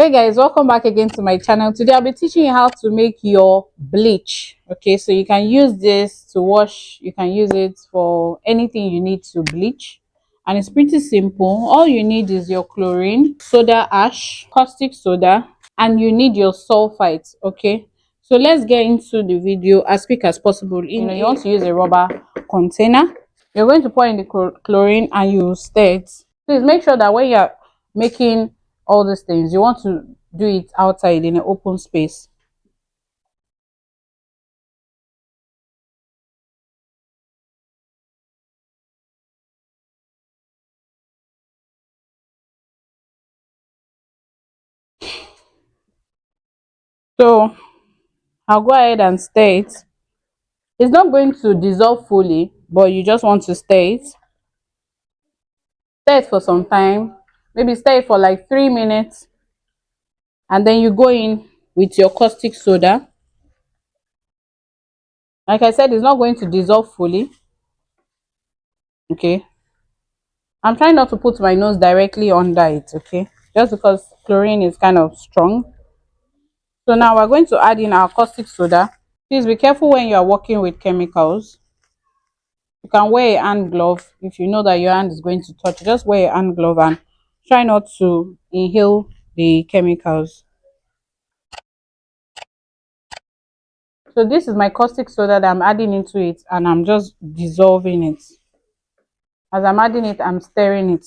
Hey guys, welcome back again to my channel. Today I'll be teaching you how to make your bleach. Okay, so you can use this to wash, you can use it for anything you need to bleach, and it's pretty simple. All you need is your chlorine, soda ash, caustic soda, and you need your sulfite. Okay, so let's get into the video as quick as possible. You want to use a rubber container. You're going to pour in the chlorine and you stir it. Please make sure that when you're making all these things, you want to do it outside in an open space. So I'll go ahead and stir it. It's not going to dissolve fully, but you just want to stir it. Stir it for some time, maybe stir it for like 3 minutes, and then you go in with your caustic soda. Like I said, it's not going to dissolve fully. Okay, I'm trying not to put my nose directly under it, okay, just because chlorine is kind of strong. So now we're going to add in our caustic soda. Please be careful when you are working with chemicals. You can wear a hand glove if you know that your hand is going to touch. Just wear a hand glove and try not to inhale the chemicals. So this is my caustic soda that I'm adding into it, and I'm just dissolving it. As I'm adding it, I'm stirring it.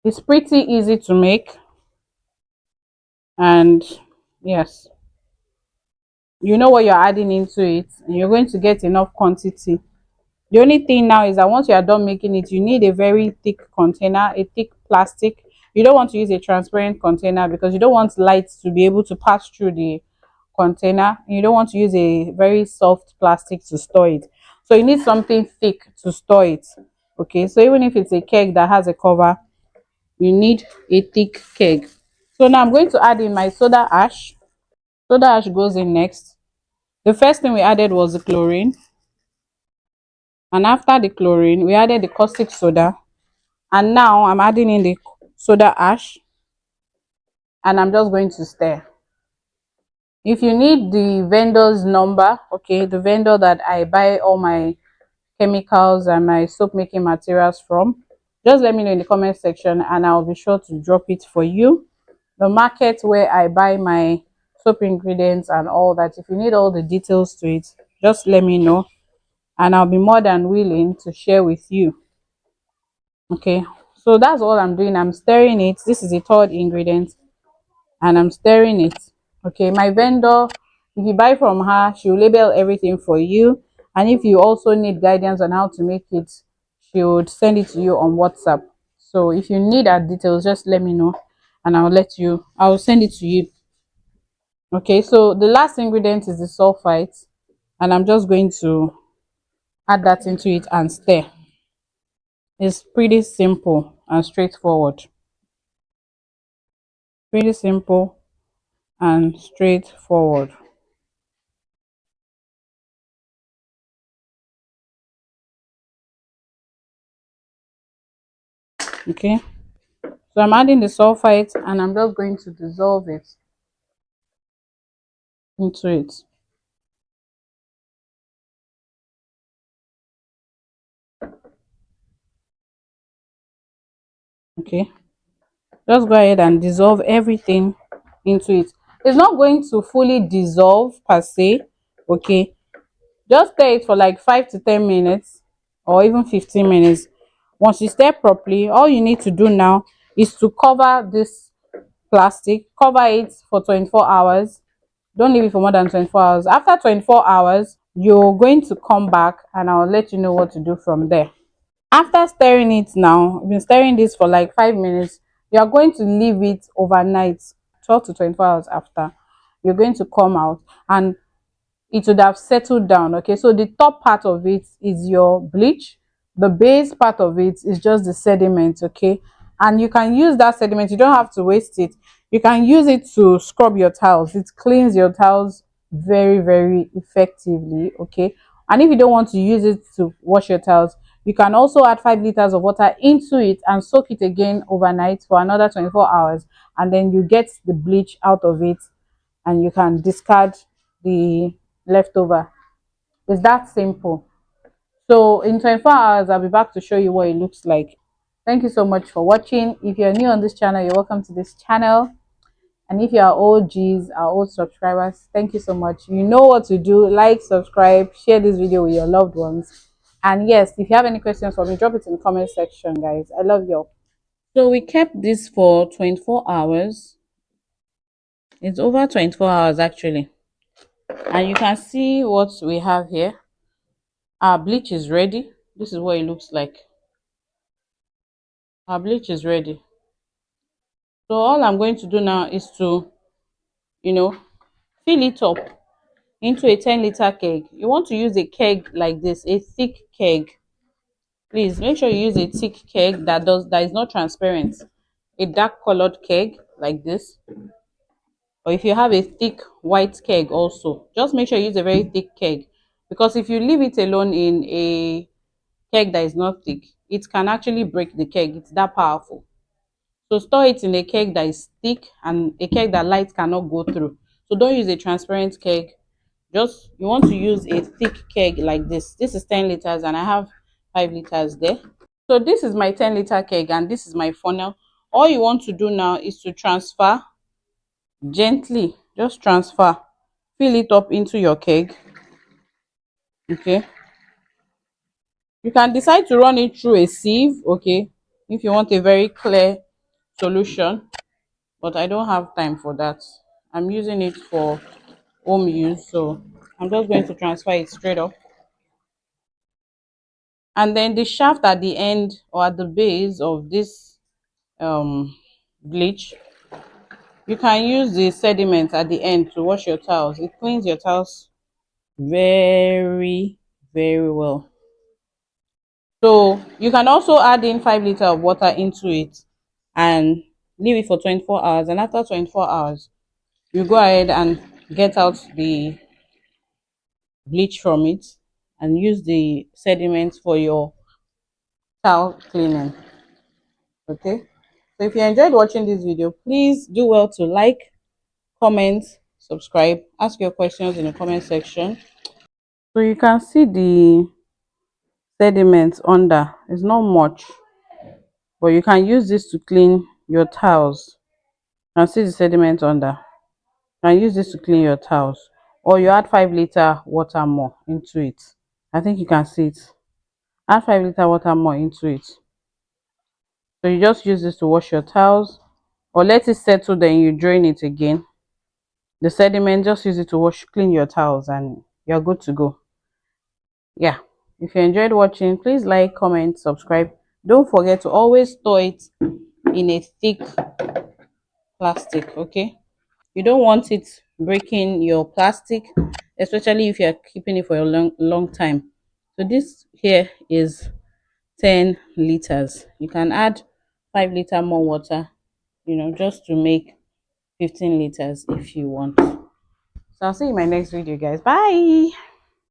It's pretty easy to make, and yes, you know what you're adding into it, and you're going to get enough quantity. The only thing now is that once you are done making it, you need a very thick container, a thick plastic. You don't want to use a transparent container because you don't want light to be able to pass through the container. You don't want to use a very soft plastic to store it. So you need something thick to store it. Okay, so even if it's a keg that has a cover, you need a thick keg. So now I'm going to add in my soda ash. Soda ash goes in next. The first thing we added was the chlorine. And after the chlorine, we added the caustic soda. And now I'm adding in the soda ash. And I'm just going to stir. If you need the vendor's number, okay, the vendor that I buy all my chemicals and my soap making materials from, just let me know in the comment section and I'll be sure to drop it for you. The market where I buy my soap ingredients and all that, if you need all the details to it, just let me know and I'll be more than willing to share with you. Okay, so that's all I'm doing. I'm stirring it. This is the third ingredient and I'm stirring it. Okay, my vendor, if you buy from her, she'll label everything for you, and if you also need guidance on how to make it, she would send it to you on WhatsApp. So if you need her details, just let me know and I'll send it to you. Okay, so the last ingredient is the sulfite, and I'm just going to add that into it and stir. It's pretty simple and straightforward. Pretty simple and straightforward. Okay, so I'm adding the sulfite and I'm just going to dissolve it into it. Okay, just go ahead and dissolve everything into it. It's not going to fully dissolve per se. Okay, just stir it for like 5 to 10 minutes or even 15 minutes. Once you stir properly, all you need to do now is to cover this plastic, cover it for 24 hours. Don't leave it for more than 24 hours. After 24 hours, you're going to come back and I'll let you know what to do from there. After stirring it now, I've been stirring this for like 5 minutes. You are going to leave it overnight, 12 to 24 hours after. You're going to come out and it would have settled down. Okay, so the top part of it is your bleach, the base part of it is just the sediment. Okay, and you can use that sediment, you don't have to waste it. You can use it to scrub your tiles. It cleans your tiles very, very effectively. Okay, and if you don't want to use it to wash your tiles, You can also add 5 liters of water into it and soak it again overnight for another 24 hours, and then you get the bleach out of it, and you can discard the leftover. It's that simple. So in 24 hours, I'll be back to show you what it looks like. Thank you so much for watching. If you're new on this channel, you're welcome to this channel. And if you are OGs, our old subscribers, thank you so much. You know what to do. Like, subscribe, share this video with your loved ones. And yes, if you have any questions for me, drop it in the comment section, guys. I love you all. So we kept this for 24 hours. It's over 24 hours actually. And you can see what we have here. Our bleach is ready. This is what it looks like. Our bleach is ready. So all I'm going to do now is to, you know, fill it up into a 10-liter keg. You want to use a keg like this, a thick keg. Please make sure you use a thick keg that is not transparent. A dark colored keg like this. Or if you have a thick white keg also, just make sure you use a very thick keg, because if you leave it alone in a keg that is not thick, it can actually break the keg. It's that powerful. So store it in a keg that is thick and a keg that light cannot go through. So don't use a transparent keg. Just you want to use a thick keg like this. This is 10 liters and I have 5 liters there. So this is my 10-liter keg and this is my funnel. All you want to do now is to transfer gently. Just transfer. Fill it up into your keg. Okay. You can decide to run it through a sieve. Okay. If you want a very clear solution. But I don't have time for that. I'm using it for home use, so I'm just going to transfer it straight up. And then the shaft at the end or at the base of this bleach, you can use the sediment at the end to wash your towels. It cleans your towels very, very well. So you can also add in 5 liters of water into it and leave it for 24 hours. And after 24 hours, you go ahead and get out the bleach from it and use the sediment for your towel cleaning. Okay, so if you enjoyed watching this video, please do well to like, comment, subscribe, ask your questions in the comment section. So you can see the sediment under. It's not much, but you can use this to clean your towels. You can see the sediment under. You can use this to clean your towels, or you add 5 liter water more into it. I think you can see it. Add 5 liter water more into it. So you just use this to wash your towels, or let it settle, then you drain it again. The sediment, just use it to clean your towels, and you're good to go. Yeah. If you enjoyed watching, please like, comment, subscribe. Don't forget to always store it in a thick plastic, okay? You don't want it breaking your plastic, especially if you're keeping it for a long time. So this here is 10 liters. You can add 5 liter more water, just to make 15 liters if you want. So I'll see you in my next video, guys. Bye.